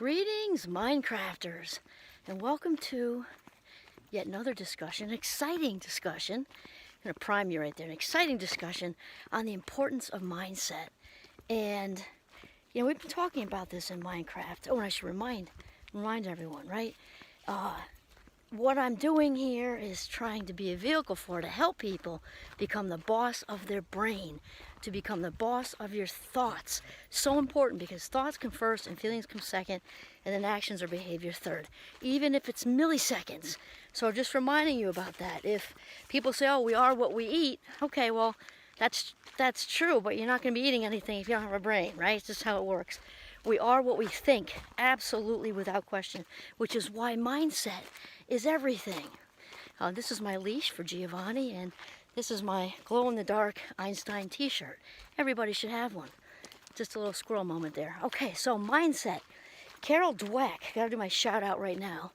Greetings, Mindcrafters, and welcome to yet another discussion, an exciting discussion. I'm going to prime you right there, an exciting discussion on the importance of mindset. And, we've been talking about this in Minecraft. Oh, and I should remind everyone, right? What I'm doing here is trying to be a vehicle to help people become the boss of their brain, to become the boss of your thoughts. So important, because thoughts come first and feelings come second, and then actions or behavior third, even if it's milliseconds. So just reminding you about that. If people say, oh, we are what we eat, okay, well, that's true, but you're not going to be eating anything if you don't have a brain, right? It's just how it works. We are what we think, absolutely, without question, which is why mindset is everything. This is my leash for Giovanni, and this is my glow-in-the-dark Einstein t-shirt. Everybody should have one. Just a little squirrel moment there. Okay, so mindset. Carol Dweck, gotta do my shout out right now.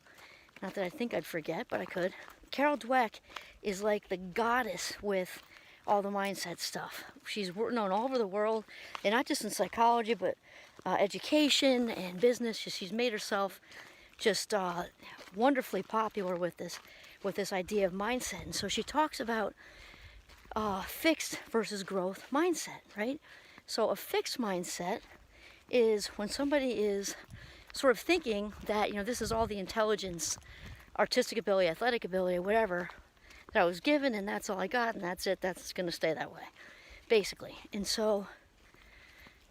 Not that I think I'd forget, but I could. Carol Dweck is like the goddess with all the mindset stuff. She's known all over the world, and not just in psychology, but education and business. She's made herself just wonderfully popular with this idea of mindset. And so she talks about fixed versus growth mindset, right? So a fixed mindset is when somebody is sort of thinking that, this is all the intelligence, artistic ability, athletic ability, whatever, that I was given, and that's all I got, and that's it, that's going to stay that way, basically. And so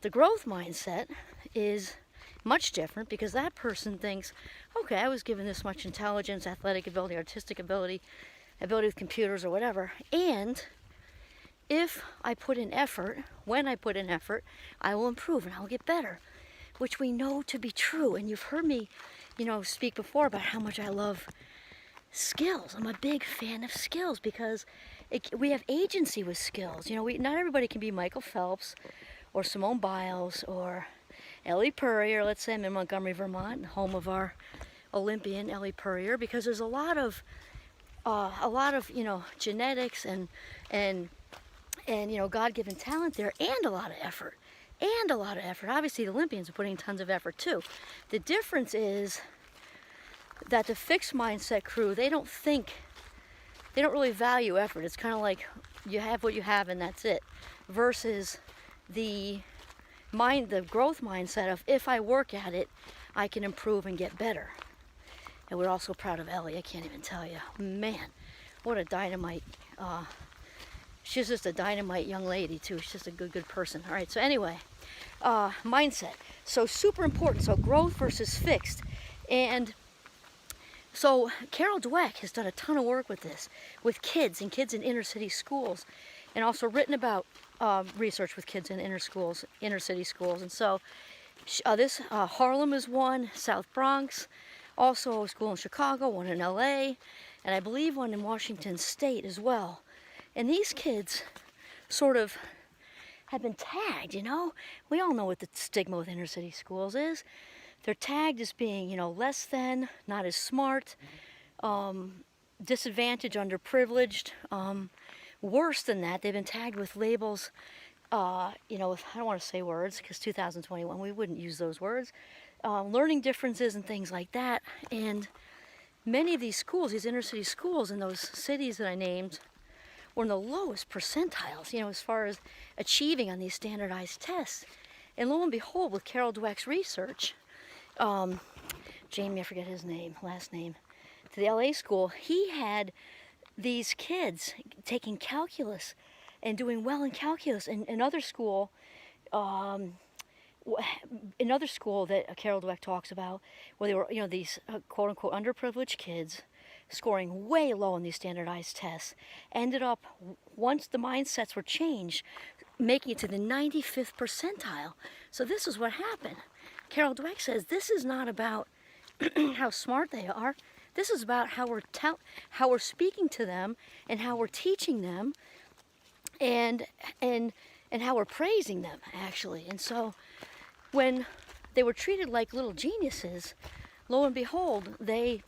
the growth mindset is much different, because that person thinks, okay, I was given this much intelligence, athletic ability, artistic ability with computers or whatever, and if I put in effort, when I put in effort, I will improve and I'll get better, which we know to be true. And you've heard me, speak before about how much I love skills. I'm a big fan of skills, because we have agency with skills. Not everybody can be Michael Phelps or Simone Biles or Ellie Purrier. Let's say I'm in Montgomery, Vermont, home of our Olympian Ellie Purrier, because there's a lot of genetics and God-given talent there, and a lot of effort. Obviously, the Olympians are putting tons of effort too. The difference is that the fixed mindset crew, they don't really value effort. It's kind of like you have what you have and that's it, versus the growth mindset of, if I work at it, I can improve and get better. And we're also proud of Ellie. I can't even tell you, man, what a dynamite. She's just a dynamite young lady too. She's just a good person. All right, so anyway, mindset. So super important. So growth versus fixed. And so Carol Dweck has done a ton of work with this, with kids in inner city schools, and also written about research with kids in inner city schools. And so Harlem is one, South Bronx, also a school in Chicago, one in LA, and I believe one in Washington State as well. And these kids sort of have been tagged, We all know what the stigma with inner city schools is. They're tagged as being, less than, not as smart, disadvantaged, underprivileged. Worse than that, they've been tagged with labels, I don't want to say words, because 2021, we wouldn't use those words. Learning differences and things like that. And many of these schools, these inner city schools in those cities that I named, were in the lowest percentiles, as far as achieving on these standardized tests. And lo and behold, with Carol Dweck's research, Jamie, I forget his last name, to the LA school, he had these kids taking calculus and doing well in calculus. And another school that Carol Dweck talks about, where they were, these quote-unquote underprivileged kids scoring way low in these standardized tests, ended up, once the mindsets were changed, making it to the 95th percentile. So this is what happened. Carol Dweck says this is not about how smart they are. This is about how we're speaking to them, and how we're teaching them, and how we're praising them, actually. And so when they were treated like little geniuses, lo and behold, they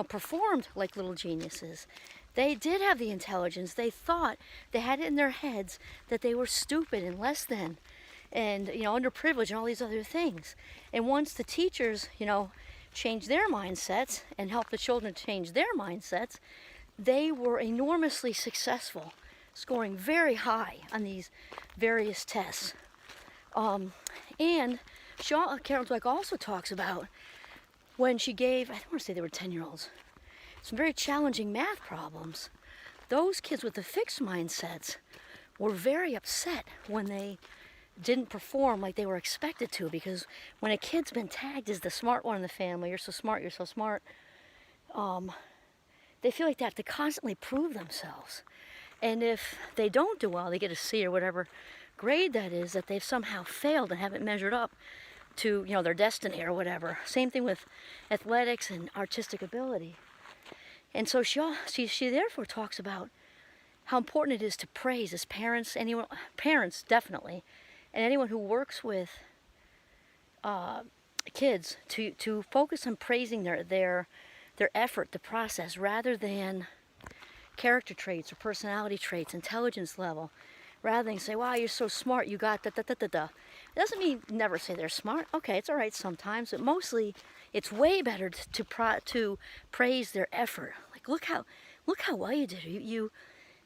performed like little geniuses. They did have the intelligence. They thought, they had it in their heads that they were stupid and less than. and, underprivileged and all these other things. And once the teachers, change their mindsets and help the children change their mindsets, they were enormously successful, scoring very high on these various tests. And Carol Dweck also talks about when she gave, I want to say they were 10-year-olds, some very challenging math problems. Those kids with the fixed mindsets were very upset when they didn't perform like they were expected to, because when a kid's been tagged as the smart one in the family, you're so smart, they feel like they have to constantly prove themselves. And if they don't do well, they get a C or whatever grade that is, that they've somehow failed and haven't measured up to, their destiny or whatever. Same thing with athletics and artistic ability. And so she therefore talks about how important it is to praise as parents, parents definitely, and anyone who works with kids, to focus on praising their effort, the process, rather than character traits or personality traits, intelligence level, rather than say, wow, you're so smart, you got da-da-da-da-da. It doesn't mean never say they're smart. Okay, it's all right sometimes, but mostly it's way better to praise their effort. Like, look how well you did. You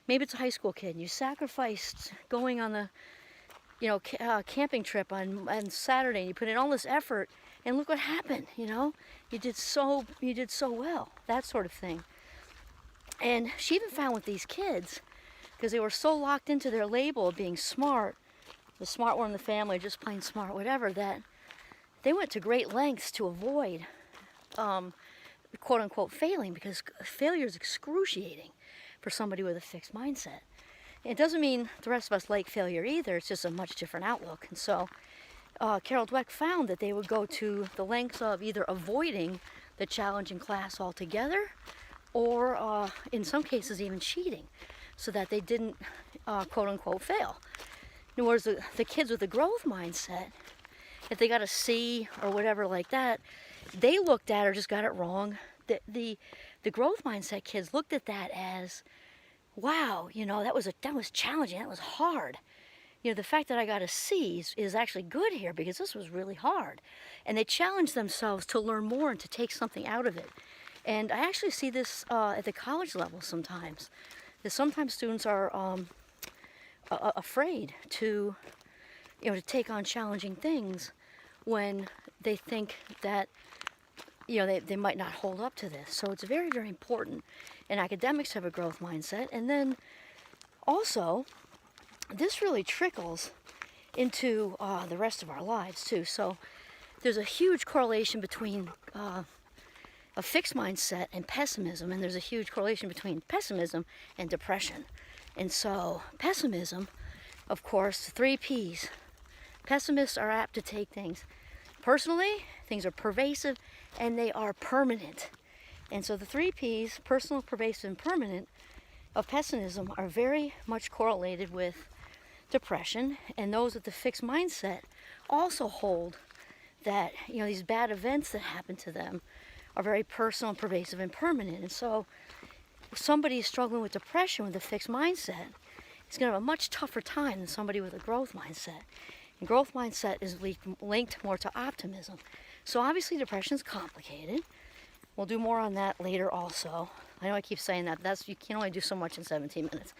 maybe it's a high school kid, and you sacrificed going on the camping trip on Saturday, and you put in all this effort, and look what happened. You did so well, that sort of thing. And she even found with these kids, because they were so locked into their label of being smart, the smart one in the family, just plain smart, whatever, that they went to great lengths to avoid quote unquote failing, because failure is excruciating for somebody with a fixed mindset. It doesn't mean the rest of us like failure either, it's just a much different outlook. And so Carol Dweck found that they would go to the lengths of either avoiding the challenge in class altogether, or in some cases even cheating, so that they didn't quote unquote fail. In other words, the kids with the growth mindset, if they got a C or whatever like that, they looked at or just got it wrong. The growth mindset kids looked at that as, wow, that was challenging, that was hard. The fact that I got a C is actually good here, because this was really hard. And they challenged themselves to learn more and to take something out of it. And I actually see this at the college level sometimes. That sometimes students are afraid to take on challenging things when they think that they might not hold up to this. So it's very, very important. And academics have a growth mindset. And then also, this really trickles into the rest of our lives too. So there's a huge correlation between a fixed mindset and pessimism, and there's a huge correlation between pessimism and depression. And so pessimism, of course, 3 P's. Pessimists are apt to take things personally, things are pervasive, and they are permanent. And so the 3 P's, personal, pervasive, and permanent, of pessimism are very much correlated with depression. And those with the fixed mindset also hold that, these bad events that happen to them are very personal and pervasive and permanent. And so if somebody is struggling with depression with a fixed mindset, is going to have a much tougher time than somebody with a growth mindset. And growth mindset is linked more to optimism. So obviously depression is complicated. We'll do more on that later also. I know I keep saying that, but you can only do so much in 17 minutes.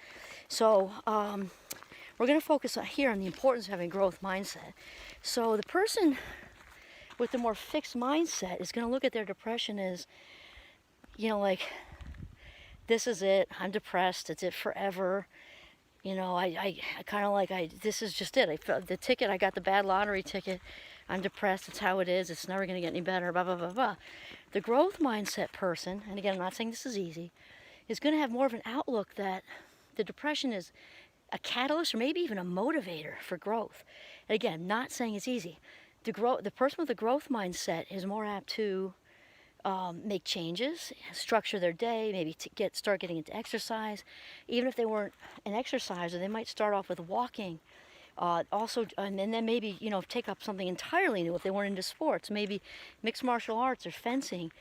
So we're going to focus here on the importance of having a growth mindset. So the person with the more fixed mindset is going to look at their depression as, like, this is it, I'm depressed, it's it forever. I kind of like, this is just it. The ticket, I got the bad lottery ticket, I'm depressed, it's how it is, it's never going to get any better, blah, blah, blah, blah. The growth mindset person, and again, I'm not saying this is easy, is going to have more of an outlook that the depression is a catalyst or maybe even a motivator for growth. And again, not saying it's easy. The person with the growth mindset is more apt to make changes, structure their day, maybe start getting into exercise. Even if they weren't an exerciser, they might start off with walking. And then maybe, take up something entirely new if they weren't into sports, maybe mixed martial arts or fencing,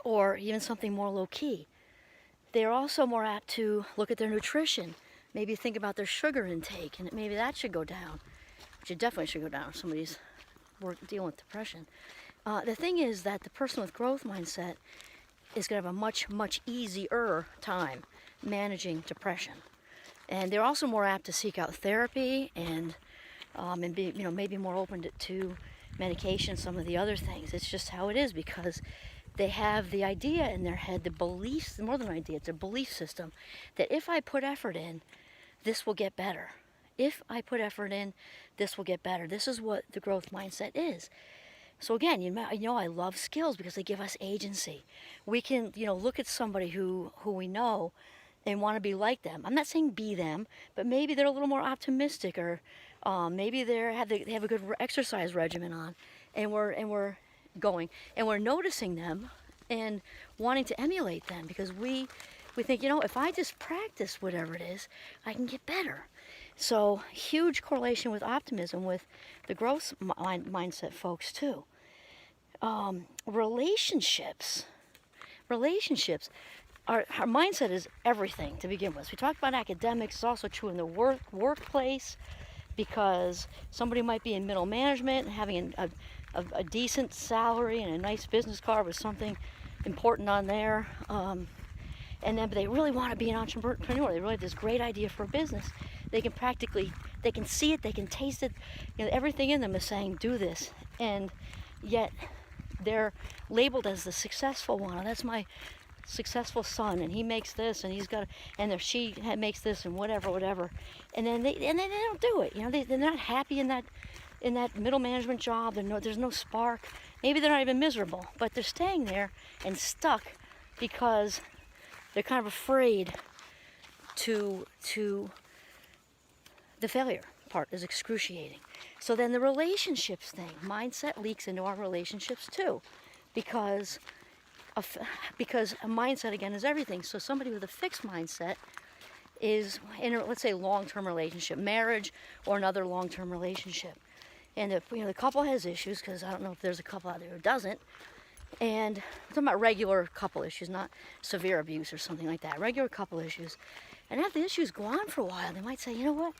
or even something more low-key. They're also more apt to look at their nutrition, maybe think about their sugar intake, and maybe that should go down. which you definitely should go down if somebody's dealing with depression. The thing is that the person with growth mindset is going to have a much, much easier time managing depression. And they're also more apt to seek out therapy and be, maybe more open to medication, some of the other things. It's just how it is, because they have the idea in their head, the beliefs, more than an idea, it's a belief system, that if I put effort in, this will get better. If I put effort in, this will get better. This is what the growth mindset is. So again, I love skills because they give us agency. We can, look at somebody who we know and want to be like them. I'm not saying be them, but maybe they're a little more optimistic, or maybe they have a good exercise regimen on, and we're going and we're noticing them and wanting to emulate them, because we think, if I just practice whatever it is, I can get better. So huge correlation with optimism with the growth mindset folks too. Relationships. Our mindset is everything to begin with. We talked about academics. It's also true in the workplace, because somebody might be in middle management and having a decent salary and a nice business card with something important on there. But they really want to be an entrepreneur. They really have this great idea for a business. They can see it, they can taste it. Everything in them is saying, do this. And yet they're labeled as the successful one. Oh, that's my successful son, and he makes this, and she makes this, and whatever. And then they don't do it. They're not happy in that middle management job. There's no spark. Maybe they're not even miserable, but they're staying there and stuck because they're kind of afraid to the failure part is excruciating. So then the relationships thing, mindset leaks into our relationships too, because a mindset, again, is everything. So somebody with a fixed mindset is in let's say, long-term relationship, marriage, or another long-term relationship. And if the couple has issues, because I don't know if there's a couple out there who doesn't, and I'm talking about regular couple issues, not severe abuse or something like that, regular couple issues. And after the issues go on for a while, they might say, you know what,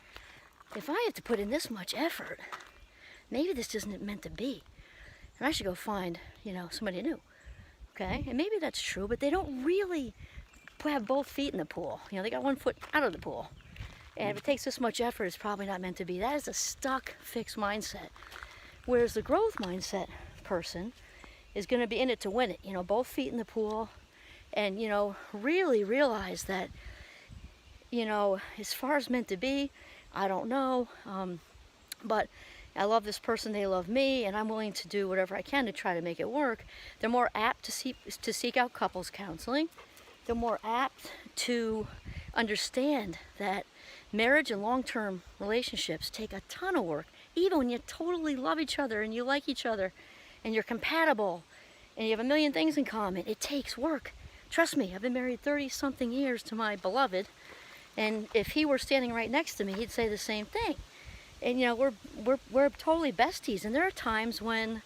if I have to put in this much effort, maybe this isn't meant to be, and I should go find, somebody new. Okay, and maybe that's true, but they don't really have both feet in the pool. They got one foot out of the pool. And if it takes this much effort, it's probably not meant to be. That is a stuck, fixed mindset. Whereas the growth mindset person is going to be in it to win it. Both feet in the pool, and, really realize that, as far as meant to be, I don't know, but I love this person, they love me, and I'm willing to do whatever I can to try to make it work. They're more apt to seek out couples counseling. They're more apt to understand that marriage and long-term relationships take a ton of work, even when you totally love each other and you like each other and you're compatible and you have a million things in common. It takes work. Trust me, I've been married 30-something years to my beloved, and if he were standing right next to me, he'd say the same thing. And we're totally besties, and there are times when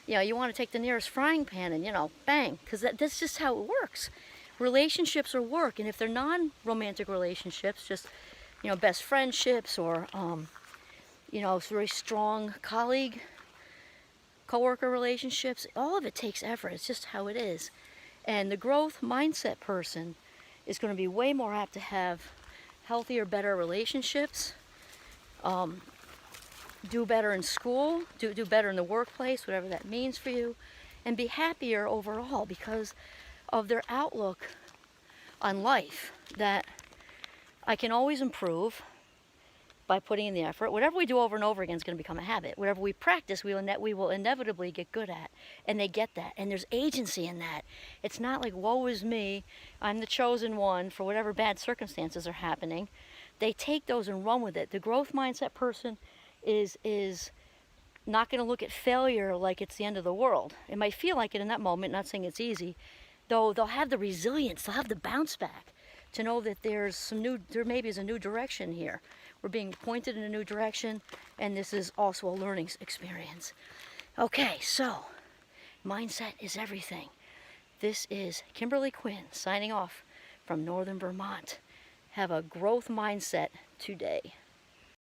you want to take the nearest frying pan and bang, because that's just how it works. Relationships are work, and if they're non-romantic relationships, just best friendships, or very strong colleague, co-worker relationships, all of it takes effort. It's just how it is. And the growth mindset person is going to be way more apt to have healthier, better relationships, do better in school, do better in the workplace, whatever that means for you, and be happier overall because of their outlook on life, that I can always improve by putting in the effort. Whatever we do over and over again is going to become a habit. Whatever we practice, we will inevitably get good at. And they get that. And there's agency in that. It's not like, woe is me, I'm the chosen one for whatever bad circumstances are happening. They take those and run with it. The growth mindset person is not going to look at failure like it's the end of the world. It might feel like it in that moment, not saying it's easy, though they'll have the resilience, they'll have the bounce back to know that there maybe is a new direction here. We're being pointed in a new direction, and this is also a learning experience. Okay, so mindset is everything. This is Kimberly Quinn signing off from Northern Vermont. Have a growth mindset today.